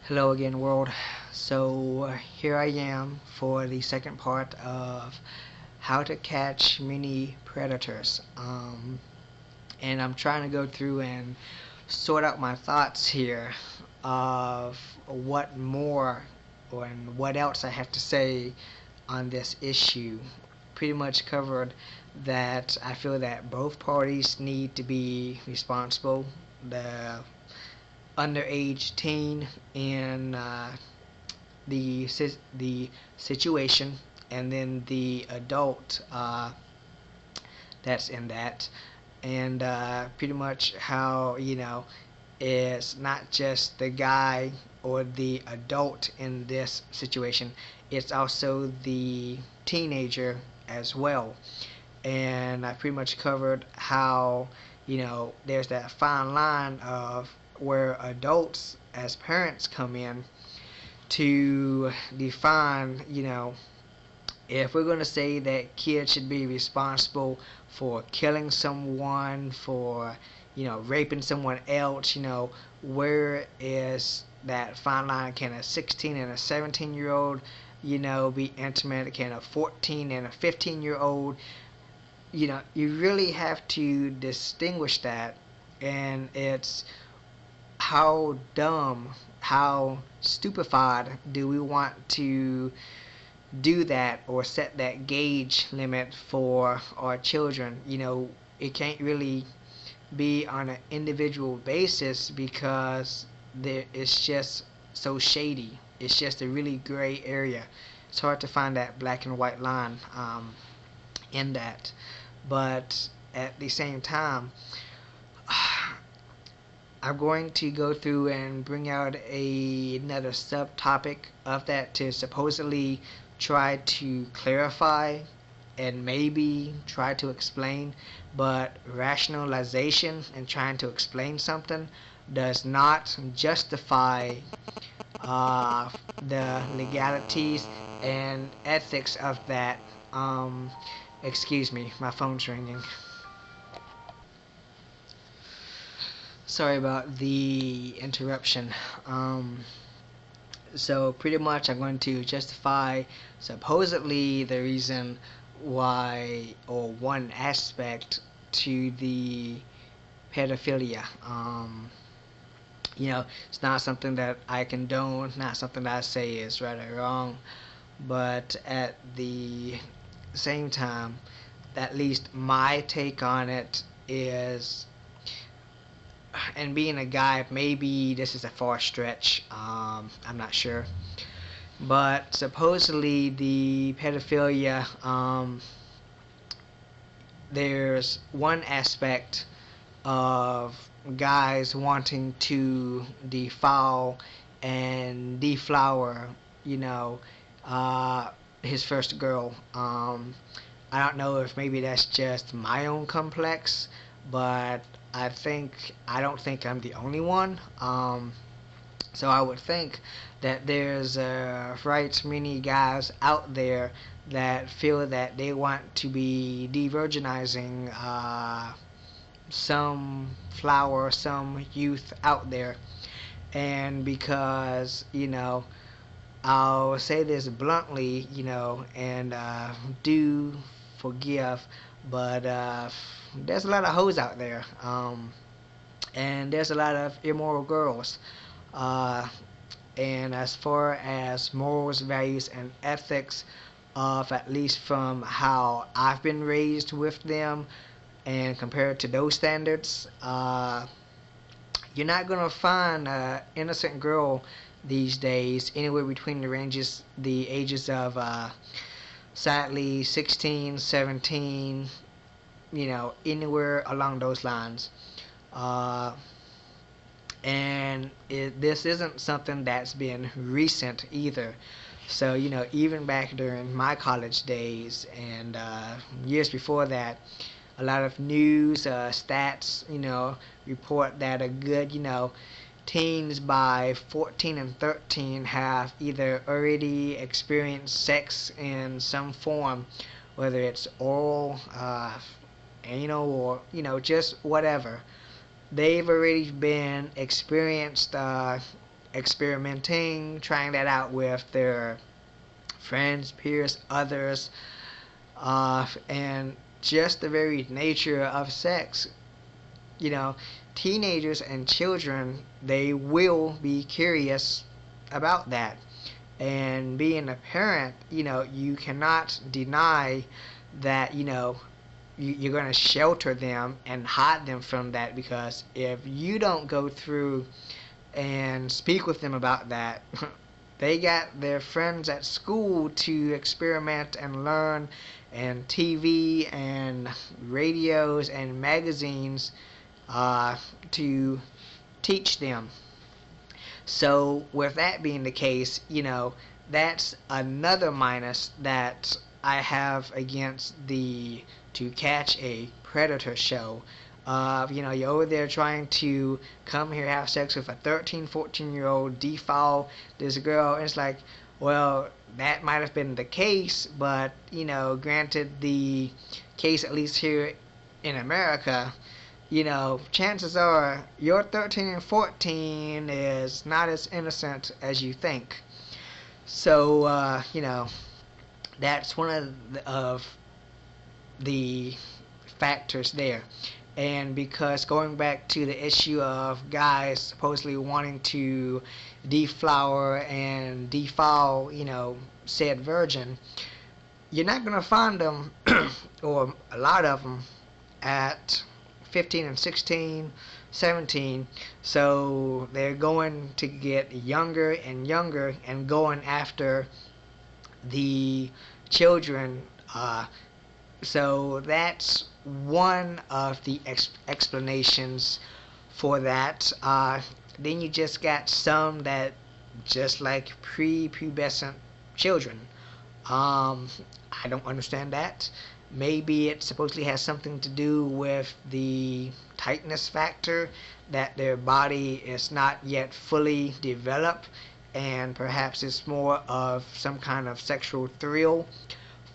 Hello again, world. So here I am for the second part of how to catch mini predators. And I'm trying to go through and sort out my thoughts here of what more and what else I have to say on this issue. Pretty much covered that I feel that both parties need to be responsible. The underage teen in the situation, and then the adult that's in that, and pretty much how it's not just the guy or the adult in this situation, it's also the teenager as well. And I pretty much covered how there's that fine line of where adults as parents come in to define, if we're going to say that kids should be responsible for killing someone, for, raping someone else, where is that fine line? Can a 16 and a 17-year-old, be intimate? Can a 14 and a 15-year-old? You really have to distinguish that, and it's how dumb, how stupefied do we want to do that or set that gauge limit for our children? It can't really be on an individual basis because it's just so shady. It's just a really gray area. It's hard to find that black and white line in that. But at the same time, I'm going to go through and bring out another subtopic of that to supposedly try to clarify and maybe try to explain, but rationalization and trying to explain something does not justify the legalities and ethics of that. Excuse me, my phone's ringing. Sorry about the interruption. So pretty much I'm going to justify supposedly the reason why, or one aspect to the pedophilia. It's not something that I condone, not something that I say is right or wrong, but at the same time, at least my take on it is, and being a guy, maybe this is a far stretch, I'm not sure, but supposedly the pedophilia, there's one aspect of guys wanting to defile and deflower, his first girl. I don't know if maybe that's just my own complex, but I don't think I'm the only one. So I would think that there's right many guys out there that feel that they want to be de-virginizing some flower, some youth out there. And because, I'll say this bluntly, and do forgive, but there's a lot of hoes out there, and there's a lot of immoral girls. Uh, and as far as morals, values, and ethics, of at least from how I've been raised with them, and compared to those standards, you're not gonna find an innocent girl these days anywhere between the ages of sadly 16, 17, anywhere along those lines. Uh, and this isn't something that's been recent either. So, even back during my college days and years before that, a lot of news stats, report that a good, teens by 14 and 13 have either already experienced sex in some form, whether it's oral, anal, or, just whatever. They've already been experienced experimenting, trying that out with their friends, peers, others, and just the very nature of sex. You know, teenagers and children, they will be curious about that. And being a parent, you cannot deny that, you're going to shelter them and hide them from that, because if you don't go through and speak with them about that, they got their friends at school to experiment and learn, and TV and radios and magazines to teach them. So with that being the case, that's another minus that I have against the To Catch a Predator show. You're over there trying to come here, have sex with a 13, 14-year-old, defile this girl. And it's like, well, that might have been the case, but, granted the case, at least here in America, chances are your 13 and 14 is not as innocent as you think. So, that's one of the factors there. And because going back to the issue of guys supposedly wanting to deflower and defile, said virgin, you're not going to find them, or a lot of them, at 15 and 16, 17. So they're going to get younger and younger and going after the children. So that's one of the explanations for that. Then you just got some that just like prepubescent children. I don't understand that. Maybe it supposedly has something to do with the tightness factor, that their body is not yet fully developed, and perhaps it's more of some kind of sexual thrill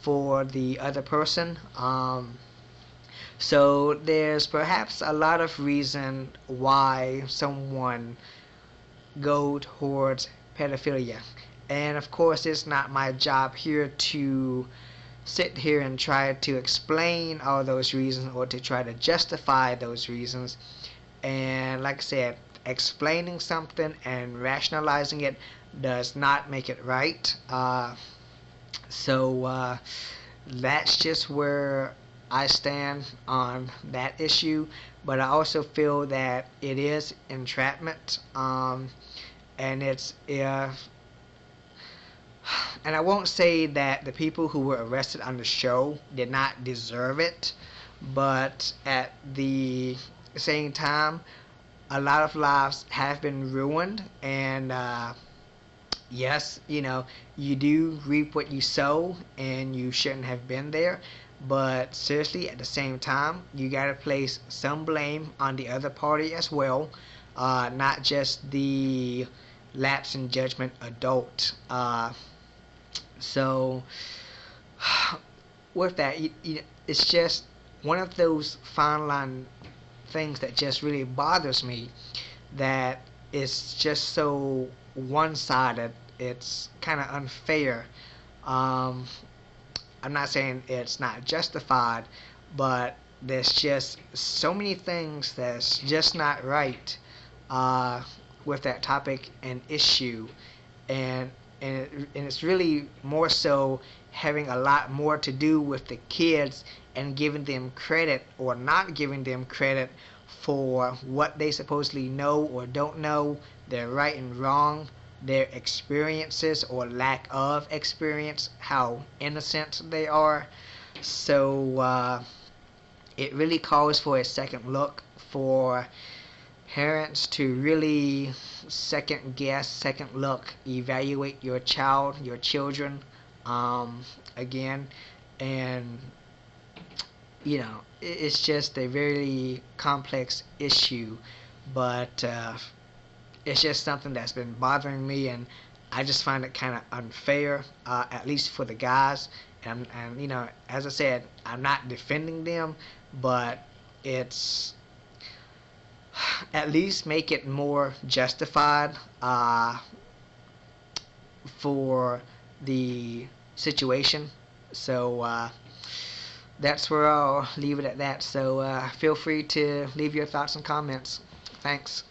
for the other person. So there's perhaps a lot of reason why someone go towards pedophilia. And of course, it's not my job here to sit here and try to explain all those reasons or to try to justify those reasons. And like I said, explaining something and rationalizing it does not make it right. So that's just where I stand on that issue. But I also feel that it is entrapment, and it's and I won't say that the people who were arrested on the show did not deserve it, but at the same time, a lot of lives have been ruined, and yes, you do reap what you sow, and you shouldn't have been there. But seriously, at the same time, you gotta place some blame on the other party as well, not just the lapse in judgment adult. So with that, it's just one of those fine line things that just really bothers me, that it's just so one-sided. It's kind of unfair. I'm not saying it's not justified, but there's just so many things that's just not right with that topic and issue, and it's really more so having a lot more to do with the kids and giving them credit or not giving them credit for what they supposedly know or don't know, their right and wrong, their experiences or lack of experience, how innocent they are. So it really calls for a second look, for parents to really second guess, second look, evaluate your child, your children, again. And it's just a very complex issue, but it's just something that's been bothering me, and I just find it kind of unfair, at least for the guys. And as I said, I'm not defending them, but it's at least make it more justified for the situation. So that's where I'll leave it at that. So feel free to leave your thoughts and comments. Thanks.